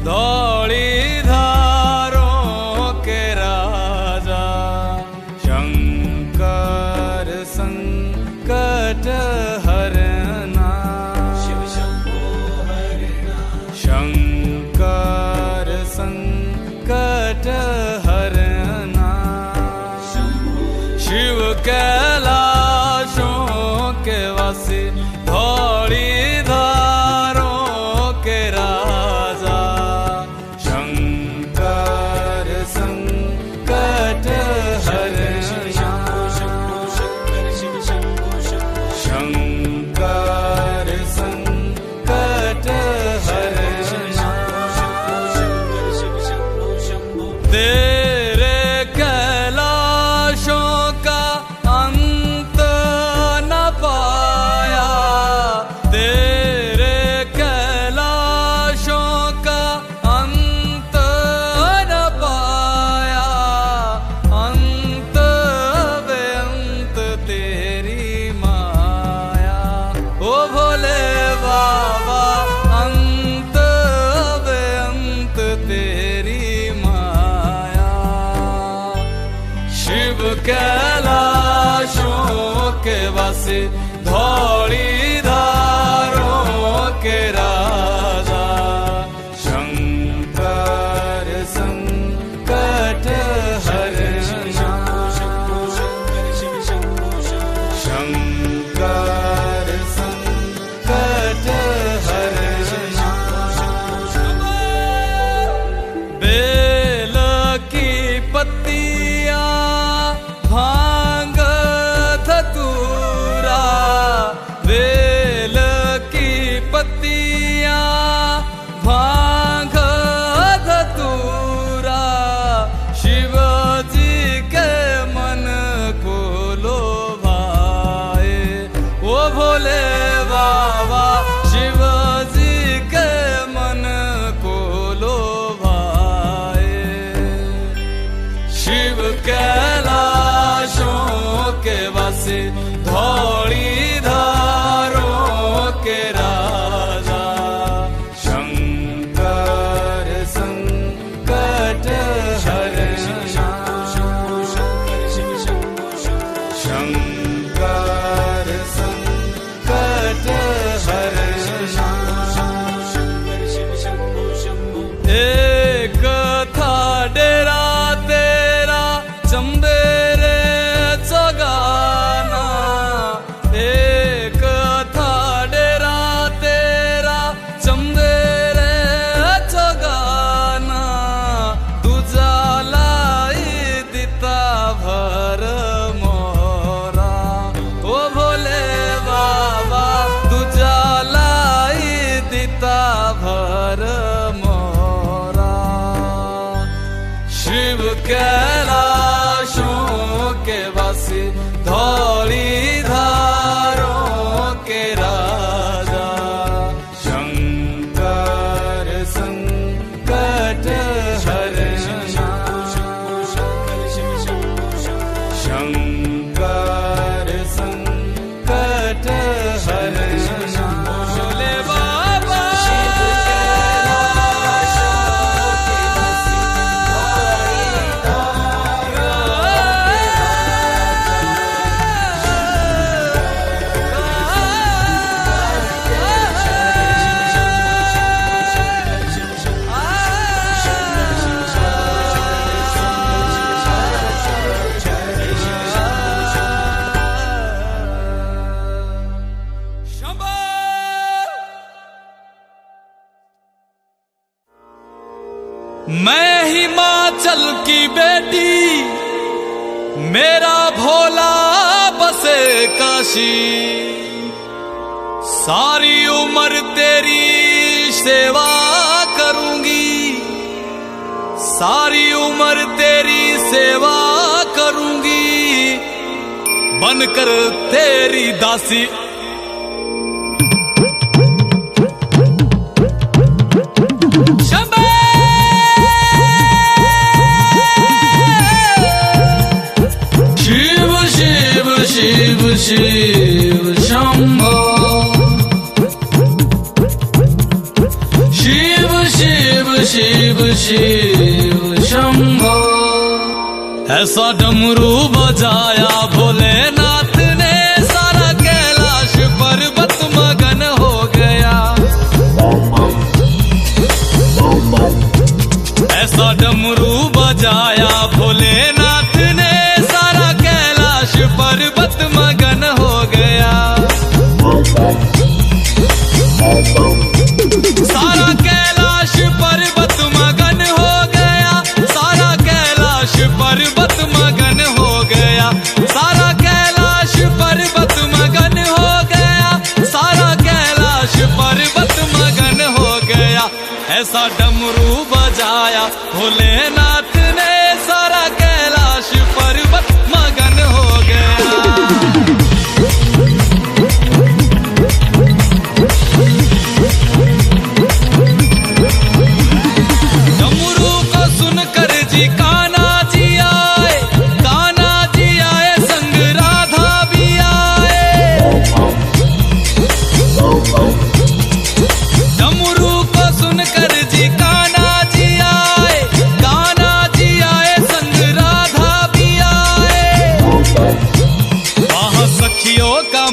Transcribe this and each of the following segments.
धौली धारों के राजा शंकर संकट हरना शिव शंभो हरना शंकर संकट हरना शिव कैलाशों के वासी धौली धारों के राजा शंकर संकट हरना शंकर संकट हरना तेरे कैलाशों का अंत न पाया तेरे कैलाशों का अंत न पाया अंत बेअंत तेरी माया ओ भोले बाबा अंत बेअंत तेरी माया शिव कैलाशों के वासी धौली धारों के राजा शंकर संकट हरना शंकर संकट हरना बेल की पत्तियां भांग धतूरा बेल की पत्तियां भांग धतूरा शिव जी के मन को लोभाए ओ भोले बाबा शिव जी के मन को लोभाए शिव कैलाशों के वासी धौली धारों के राजा शंकर संकट हरना शंकर संकट हरना एक था डेरा तेरा चंबेरे चगाना एक था डेरा तेरा चंबेरे चगाना तुझा लाई दिता भर मोरा ओ भोले बाबा तुझा लाई दिता भर मोरा शिव कैलाशों के वासी धौली धारों के राजा शंकर संकट हरना शंकर संकट हरना भोले बाबा मैं हिमाचल की बेटी मेरा भोला बसे काशी सारी उम्र तेरी सेवा करूंगी सारी उम्र तेरी सेवा करूंगी बनकर तेरी दासी शिव शिव शंभो शिव शिव शिव शिव शंभो। ऐसा डमरू बजाया भोलेनाथ ने, सारा कैलाश पर्वत मगन हो गया। ऐसा डमरू बजाया भोलेनाथ ने, सारा कैलाश पर्वत मगन हो गया। सारा कैलाश पर्वत मगन हो गया, सारा कैलाश पर्वत मगन हो गया, सारा कैलाश पर्वत मगन हो गया, सारा कैलाश पर्वत मगन हो गया। ऐसा डमरू बजाया भोलेनाथ ने, सारा कैलाश पर्वत मगन हो गया।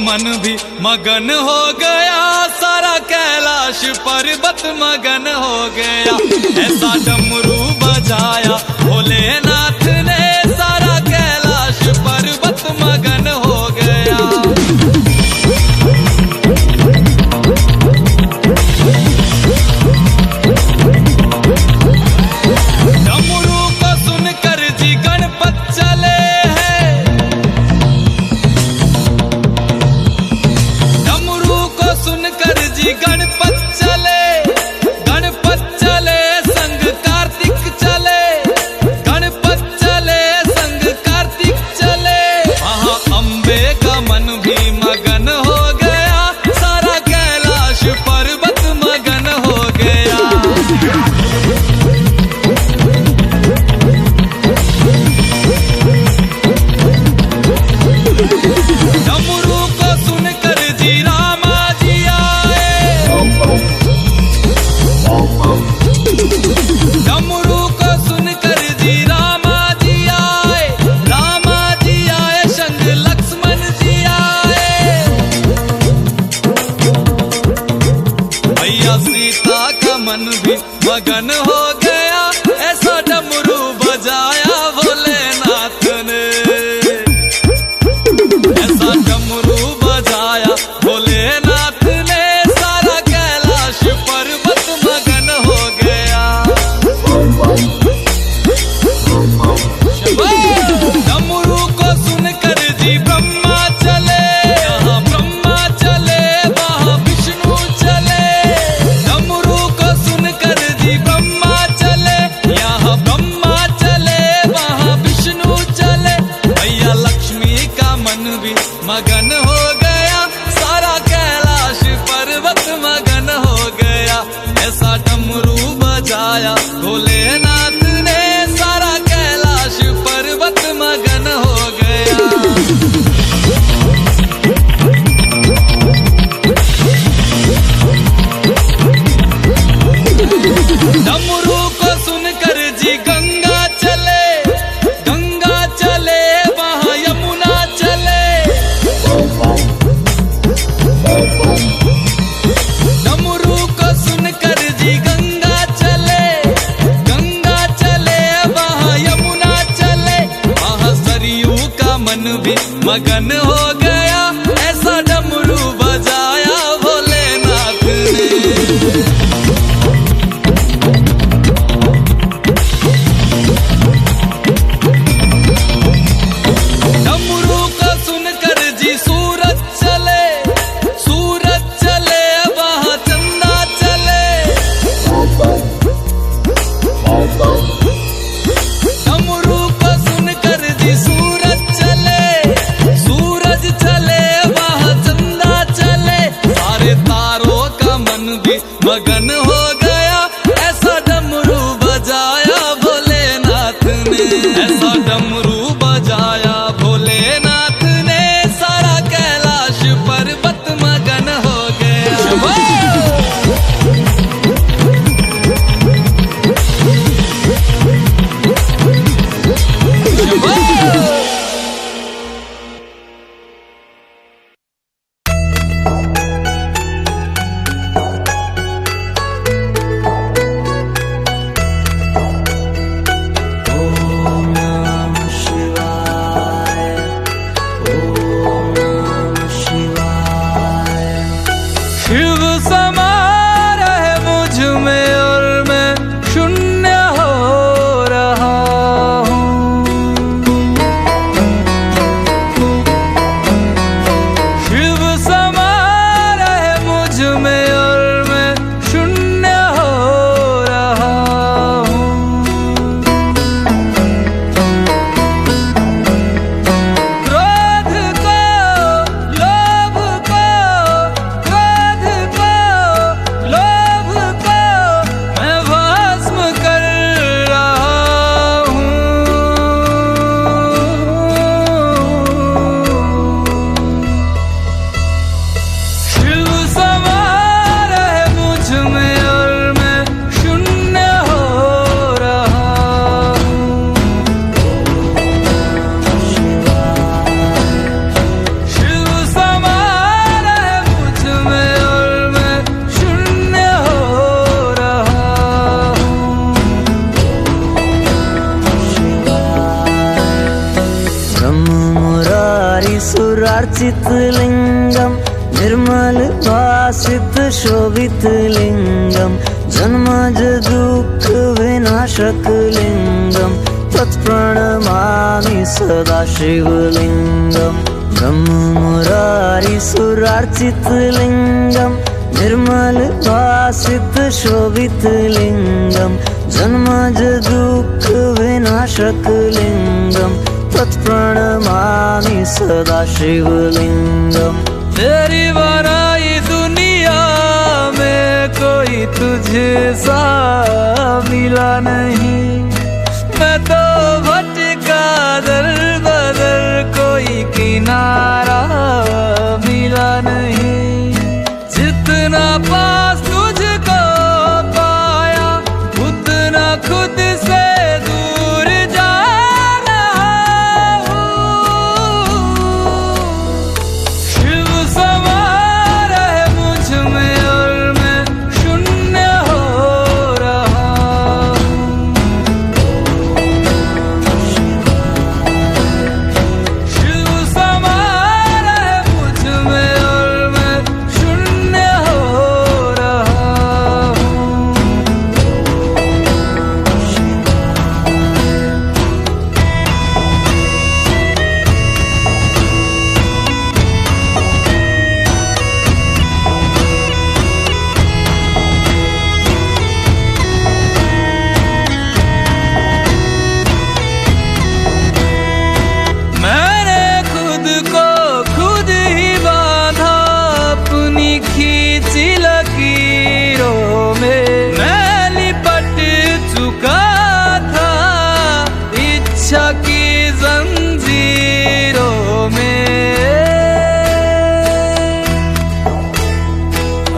मन भी मगन हो गया, सारा कैलाश पर्वत मगन हो गया। ऐसा डमरू बजाया भोलेनाथ ने, सारा कैलाश पर्वत मगन हो गया। डमरू को सुनकर जी गणपत चले हैं, सुनकर जी गणपत चले, गणपत चले संग कार्तिक चले, गणपत चले संग कार्तिक चले। वहाँ अम्बे का मन भी मगन हो गया, सारा कैलाश पर्वत मगन हो गया। डमरू को सुनकर जी रामा जी आए, डमरू को सुनकर जी रामा जी आए, रामा जी आए संग लक्ष्मण जी आए। भैया सीता का मन भी मगन हो गया, ऐसा डमरू बजाया भोलेनाथ ने। ऐसा डमरू बजाया भोलेनाथ ने, सारा कैलाश पर्वत मगन हो गया। डमरू को सुनकर जी ब्रह्मा चले, यहाँ ब्रह्मा चले वहाँ विष्णु चले। डमरू को सुनकर जी ब्रह्मा चले, यहाँ ब्रह्मा चले वहाँ विष्णु चले। भैया लक्ष्मी का मन भी मगन हो गया, सारा कैलाश पर्वत मगन हो गया। ऐसा डमरू बजाया भोलेनाथ ने, सारा कैलाश पर्वत मगन हो गया। डमरू को सुनकर जी गंगा चले, गंगा चले वहाँ यमुना चले। डमरू को सुनकर जी गंगा चले, गंगा चले वहाँ यमुना चले। वहाँ सरयू का मन भी मगन हो गया, ऐसा डमरू बजाया भोलेनाथ ने। डमरू को सुनकर जी सूरज चले, सूरज चले वहाँ चंदा चले। डमरू को सुनकर जी सूरज चले, सूरज चले वहाँ चंदा चले। सारे तारों का मन भी मगन हो गया, ऐसा डमरू बजाया भोलेनाथ ने। ऐसा डमरू बजाया भोलेनाथ ने, सारा कैलाश पर्वत मगन हो गया। मुरारी सुरार्चित लिंगम निर्मल भासित शोभित लिंगम जन्मज दुःख विनाशक लिंगम तत्प्रणमामि सदा शिवलिंगम। ब्रह्म मुरारी सुरार्चित लिंगम निर्मल भासित शोभित लिंगम जन्मज दुःख विनाशक लिंगम तत्प्रणमामि सदा शिवलिंगम। तेरी बनाई दुनिया में कोई तुझे सा मिला नहीं, मैं तो भटका दर बदर कोई किनारा मिला नहीं। जितना पास तुझको पाया उतना खुद से दूर जा रहा हूँ। शिव समा रहे मुझ में और मैं शून्य हो रहा हूँ। शिव समा रहे मुझ में और मैं शून्य हो रहा हूँ। मैंने खुद को खुद ही बांधा अपनी खींची लकीरों में। मैं लिपट चुका था इच्छा की जंजीरों में।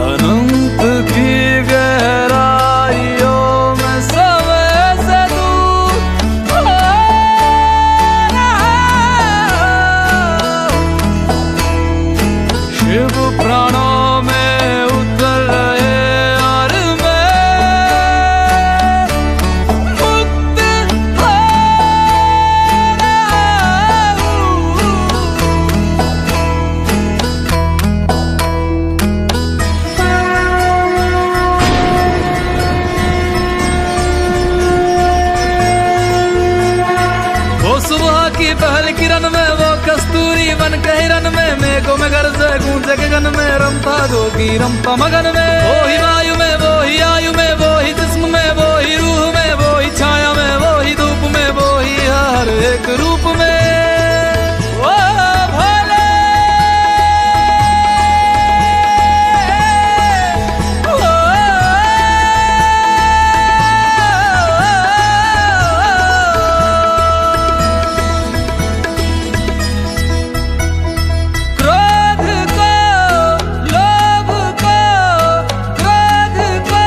अनंत की गहराइयों में समय से दूर हो रहा हूँ। शिव प्राणों में उतर रहे और मैं मुक्त हो रहा हूँ। वो सुबह की पहली किरण में वो कस्तूरी बन के हिरन में मेघों में गरजे गूंजे गगन में रमता जोगी रमता मगन में। वो ही वायु में वो ही आयु में वो ही जिस्म में वो ही रूह में वो ही छाया में वो ही धूप में वो ही हर एक रूप में। वो भोले क्रोध को लोभ को क्रोध को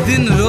दिन रोज